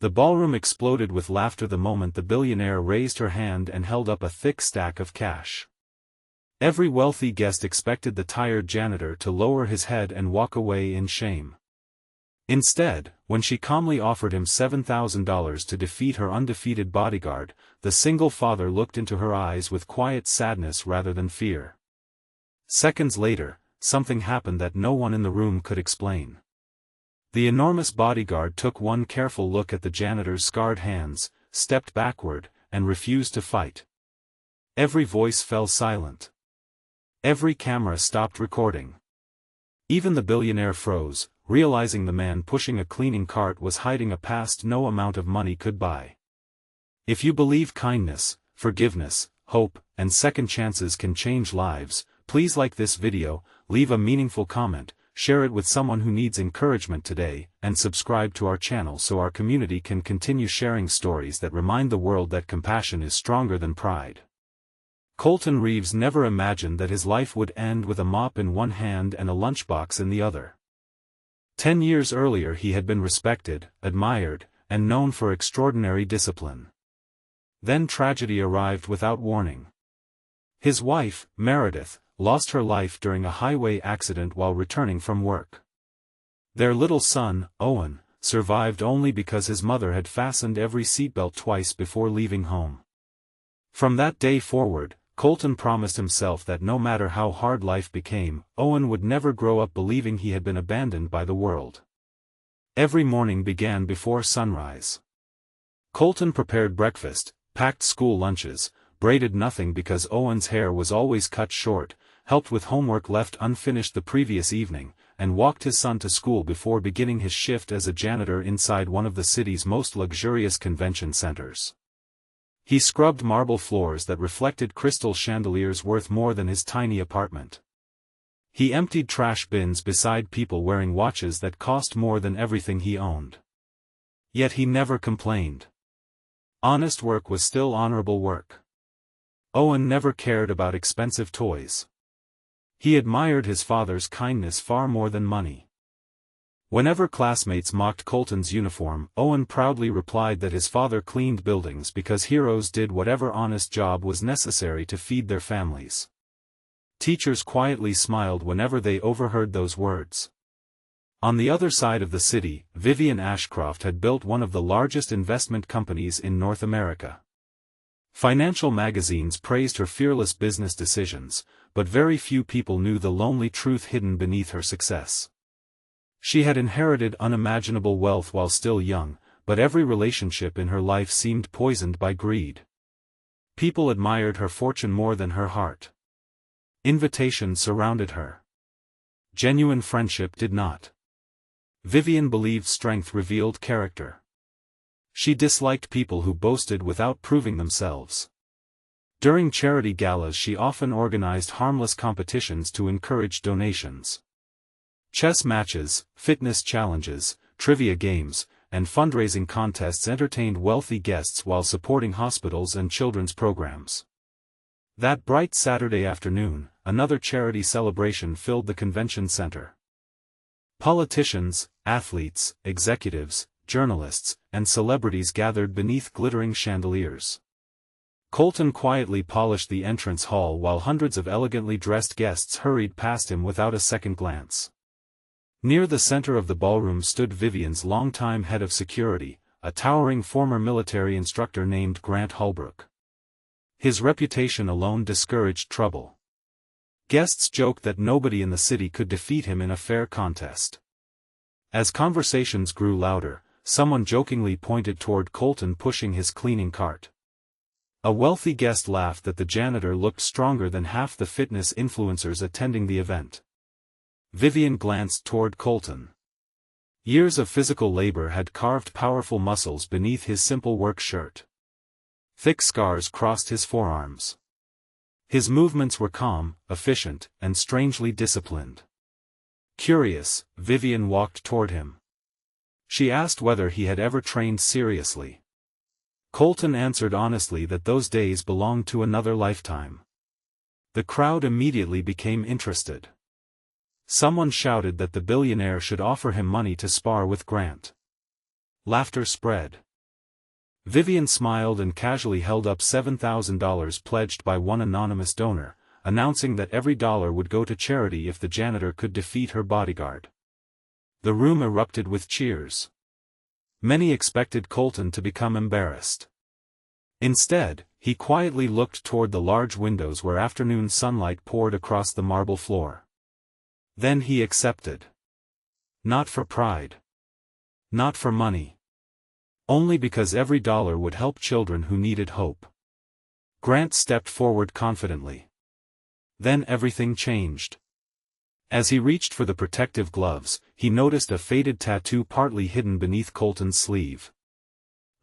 The ballroom exploded with laughter the moment the billionaire raised her hand and held up a thick stack of cash. Every wealthy guest expected the tired janitor to lower his head and walk away in shame. Instead, when she calmly offered him $7,000 to defeat her undefeated bodyguard, the single father looked into her eyes with quiet sadness rather than fear. Seconds later, something happened that no one in the room could explain. The enormous bodyguard took one careful look at the janitor's scarred hands, stepped backward, and refused to fight. Every voice fell silent. Every camera stopped recording. Even the billionaire froze, realizing the man pushing a cleaning cart was hiding a past no amount of money could buy. If you believe kindness, forgiveness, hope, and second chances can change lives, please like this video, leave a meaningful comment, share it with someone who needs encouragement today, and subscribe to our channel so our community can continue sharing stories that remind the world that compassion is stronger than pride. Colton Reeves never imagined that his life would end with a mop in one hand and a lunchbox in the other. 10 years earlier he had been respected, admired, and known for extraordinary discipline. Then tragedy arrived without warning. His wife, Meredith, lost her life during a highway accident while returning from work. Their little son, Owen, survived only because his mother had fastened every seatbelt twice before leaving home. From that day forward, Colton promised himself that no matter how hard life became, Owen would never grow up believing he had been abandoned by the world. Every morning began before sunrise. Colton prepared breakfast, packed school lunches, braided nothing because Owen's hair was always cut short, helped with homework left unfinished the previous evening, and walked his son to school before beginning his shift as a janitor inside one of the city's most luxurious convention centers. He scrubbed marble floors that reflected crystal chandeliers worth more than his tiny apartment. He emptied trash bins beside people wearing watches that cost more than everything he owned. Yet he never complained. Honest work was still honorable work. Owen never cared about expensive toys. He admired his father's kindness far more than money. Whenever classmates mocked Colton's uniform, Owen proudly replied that his father cleaned buildings because heroes did whatever honest job was necessary to feed their families. Teachers quietly smiled whenever they overheard those words. On the other side of the city, Vivian Ashcroft had built one of the largest investment companies in North America. Financial magazines praised her fearless business decisions, but very few people knew the lonely truth hidden beneath her success. She had inherited unimaginable wealth while still young, but every relationship in her life seemed poisoned by greed. People admired her fortune more than her heart. Invitation surrounded her. Genuine friendship did not. Vivian believed strength revealed character. She disliked people who boasted without proving themselves. During charity galas she often organized harmless competitions to encourage donations. Chess matches, fitness challenges, trivia games, and fundraising contests entertained wealthy guests while supporting hospitals and children's programs. That bright Saturday afternoon, another charity celebration filled the convention center. Politicians, athletes, executives, journalists, and celebrities gathered beneath glittering chandeliers. Colton quietly polished the entrance hall while hundreds of elegantly dressed guests hurried past him without a second glance. Near the center of the ballroom stood Vivian's longtime head of security, a towering former military instructor named Grant Holbrook. His reputation alone discouraged trouble. Guests joked that nobody in the city could defeat him in a fair contest. As conversations grew louder, someone jokingly pointed toward Colton pushing his cleaning cart. A wealthy guest laughed that the janitor looked stronger than half the fitness influencers attending the event. Vivian glanced toward Colton. Years of physical labor had carved powerful muscles beneath his simple work shirt. Thick scars crossed his forearms. His movements were calm, efficient, and strangely disciplined. Curious, Vivian walked toward him. She asked whether he had ever trained seriously. Colton answered honestly that those days belonged to another lifetime. The crowd immediately became interested. Someone shouted that the billionaire should offer him money to spar with Grant. Laughter spread. Vivian smiled and casually held up $7,000 pledged by one anonymous donor, announcing that every dollar would go to charity if the janitor could defeat her bodyguard. The room erupted with cheers. Many expected Colton to become embarrassed. Instead, he quietly looked toward the large windows where afternoon sunlight poured across the marble floor. Then he accepted. Not for pride. Not for money. Only because every dollar would help children who needed hope. Grant stepped forward confidently. Then everything changed. As he reached for the protective gloves, he noticed a faded tattoo partly hidden beneath Colton's sleeve.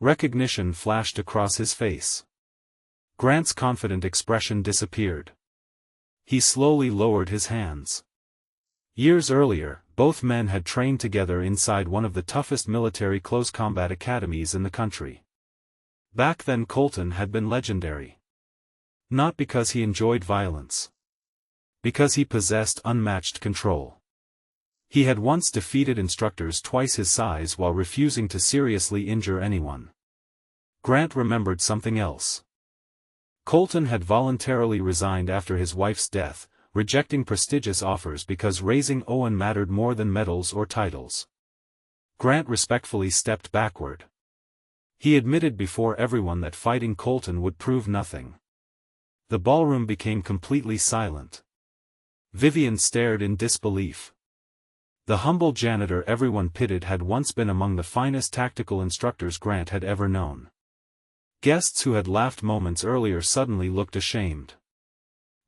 Recognition flashed across his face. Grant's confident expression disappeared. He slowly lowered his hands. Years earlier, both men had trained together inside one of the toughest military close combat academies in the country. Back then Colton had been legendary. Not because he enjoyed violence. Because he possessed unmatched control. He had once defeated instructors twice his size while refusing to seriously injure anyone. Grant remembered something else. Colton had voluntarily resigned after his wife's death, rejecting prestigious offers because raising Owen mattered more than medals or titles. Grant respectfully stepped backward. He admitted before everyone that fighting Colton would prove nothing. The ballroom became completely silent. Vivian stared in disbelief. The humble janitor everyone pitied had once been among the finest tactical instructors Grant had ever known. Guests who had laughed moments earlier suddenly looked ashamed.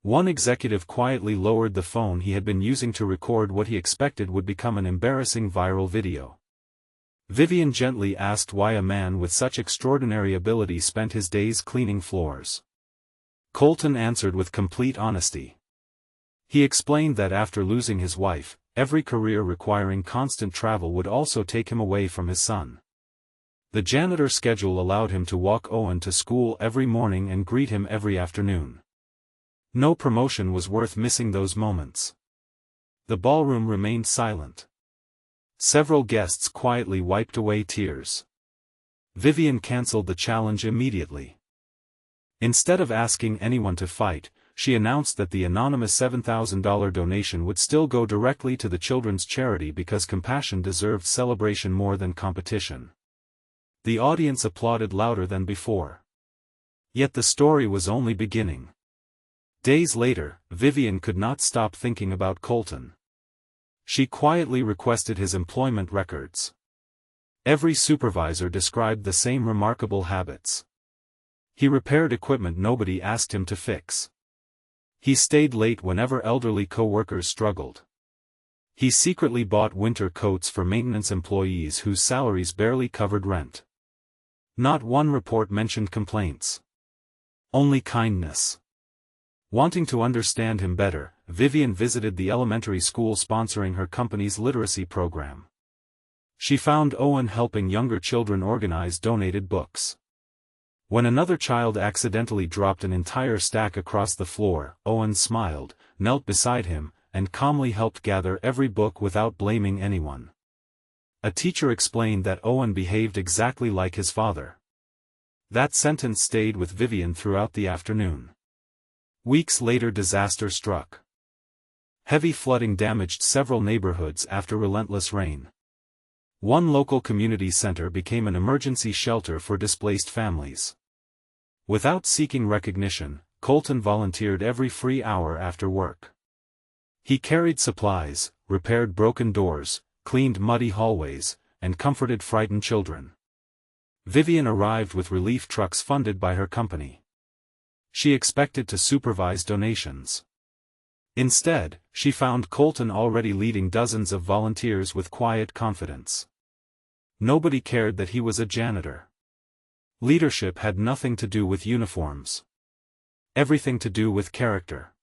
One executive quietly lowered the phone he had been using to record what he expected would become an embarrassing viral video. Vivian gently asked why a man with such extraordinary ability spent his days cleaning floors. Colton answered with complete honesty. He explained that after losing his wife, every career requiring constant travel would also take him away from his son. The janitor's schedule allowed him to walk Owen to school every morning and greet him every afternoon. No promotion was worth missing those moments. The ballroom remained silent. Several guests quietly wiped away tears. Vivian canceled the challenge immediately. Instead of asking anyone to fight, she announced that the anonymous $7,000 donation would still go directly to the children's charity because compassion deserved celebration more than competition. The audience applauded louder than before. Yet the story was only beginning. Days later, Vivian could not stop thinking about Colton. She quietly requested his employment records. Every supervisor described the same remarkable habits. He repaired equipment nobody asked him to fix. He stayed late whenever elderly co-workers struggled. He secretly bought winter coats for maintenance employees whose salaries barely covered rent. Not one report mentioned complaints. Only kindness. Wanting to understand him better, Vivian visited the elementary school sponsoring her company's literacy program. She found Owen helping younger children organize donated books. When another child accidentally dropped an entire stack across the floor, Owen smiled, knelt beside him, and calmly helped gather every book without blaming anyone. A teacher explained that Owen behaved exactly like his father. That sentence stayed with Vivian throughout the afternoon. Weeks later, disaster struck. Heavy flooding damaged several neighborhoods after relentless rain. One local community center became an emergency shelter for displaced families. Without seeking recognition, Colton volunteered every free hour after work. He carried supplies, repaired broken doors, cleaned muddy hallways, and comforted frightened children. Vivian arrived with relief trucks funded by her company. She expected to supervise donations. Instead, she found Colton already leading dozens of volunteers with quiet confidence. Nobody cared that he was a janitor. Leadership had nothing to do with uniforms. Everything to do with character.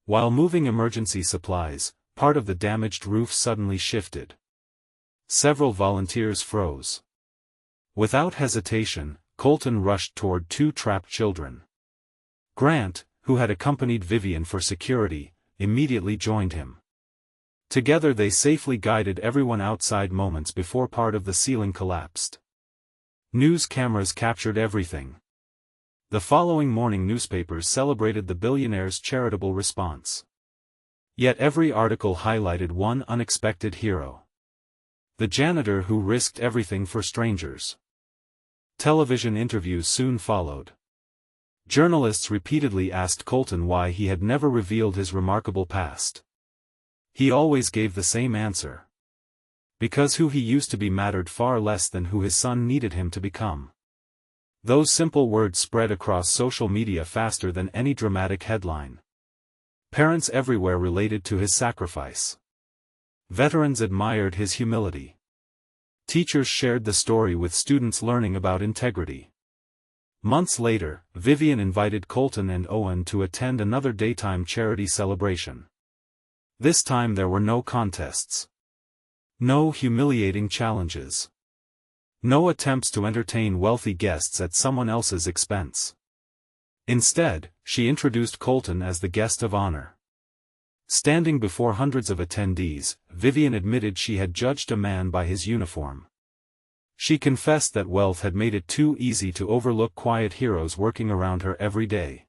While moving emergency supplies, part of the damaged roof suddenly shifted. Several volunteers froze. Without hesitation, Colton rushed toward two trapped children. Grant, who had accompanied Vivian for security, immediately joined him. Together they safely guided everyone outside moments before part of the ceiling collapsed. News cameras captured everything. The following morning newspapers celebrated the billionaire's charitable response. Yet every article highlighted one unexpected hero. The janitor who risked everything for strangers. Television interviews soon followed. Journalists repeatedly asked Colton why he had never revealed his remarkable past. He always gave the same answer. Because who he used to be mattered far less than who his son needed him to become. Those simple words spread across social media faster than any dramatic headline. Parents everywhere related to his sacrifice. Veterans admired his humility. Teachers shared the story with students learning about integrity. Months later, Vivian invited Colton and Owen to attend another daytime charity celebration. This time there were no contests. No humiliating challenges. No attempts to entertain wealthy guests at someone else's expense. Instead, she introduced Colton as the guest of honor. Standing before hundreds of attendees, Vivian admitted she had judged a man by his uniform. She confessed that wealth had made it too easy to overlook quiet heroes working around her every day.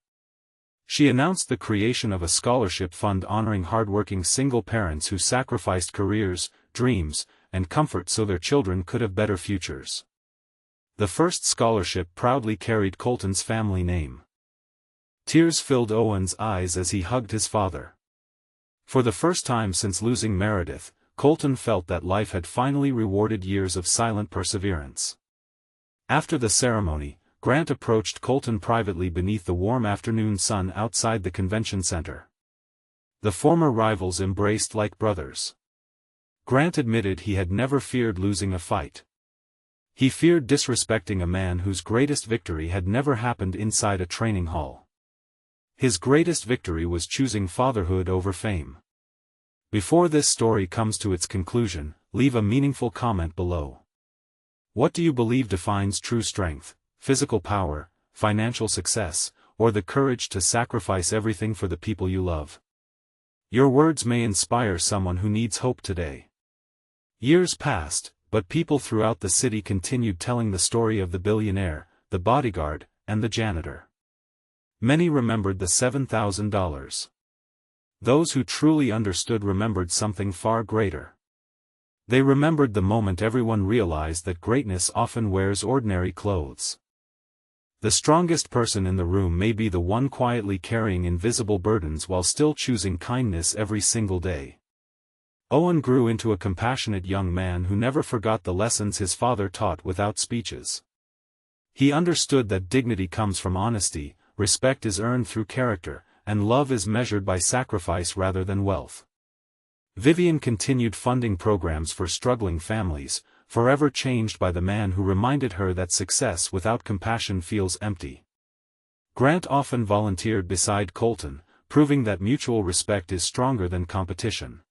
She announced the creation of a scholarship fund honoring hardworking single parents who sacrificed careers, dreams, and comfort so their children could have better futures. The first scholarship proudly carried Colton's family name. Tears filled Owen's eyes as he hugged his father. For the first time since losing Meredith, Colton felt that life had finally rewarded years of silent perseverance. After the ceremony, Grant approached Colton privately beneath the warm afternoon sun outside the convention center. The former rivals embraced like brothers. Grant admitted he had never feared losing a fight. He feared disrespecting a man whose greatest victory had never happened inside a training hall. His greatest victory was choosing fatherhood over fame. Before this story comes to its conclusion, leave a meaningful comment below. What do you believe defines true strength, physical power, financial success, or the courage to sacrifice everything for the people you love? Your words may inspire someone who needs hope today. Years passed, but people throughout the city continued telling the story of the billionaire, the bodyguard, and the janitor. Many remembered the $7,000. Those who truly understood remembered something far greater. They remembered the moment everyone realized that greatness often wears ordinary clothes. The strongest person in the room may be the one quietly carrying invisible burdens while still choosing kindness every single day. Owen grew into a compassionate young man who never forgot the lessons his father taught without speeches. He understood that dignity comes from honesty, respect is earned through character, and love is measured by sacrifice rather than wealth. Vivian continued funding programs for struggling families, forever changed by the man who reminded her that success without compassion feels empty. Grant often volunteered beside Colton, proving that mutual respect is stronger than competition.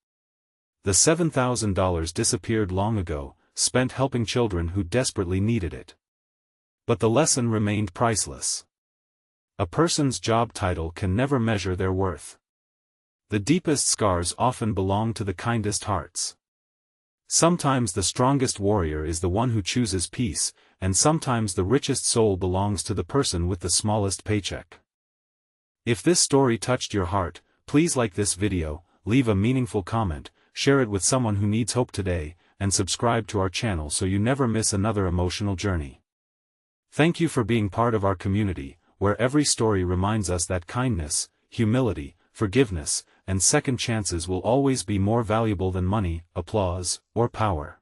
The $7,000 disappeared long ago, spent helping children who desperately needed it. But the lesson remained priceless. A person's job title can never measure their worth. The deepest scars often belong to the kindest hearts. Sometimes the strongest warrior is the one who chooses peace, and sometimes the richest soul belongs to the person with the smallest paycheck. If this story touched your heart, please like this video, leave a meaningful comment, share it with someone who needs hope today, and subscribe to our channel so you never miss another emotional journey. Thank you for being part of our community, where every story reminds us that kindness, humility, forgiveness, and second chances will always be more valuable than money, applause, or power.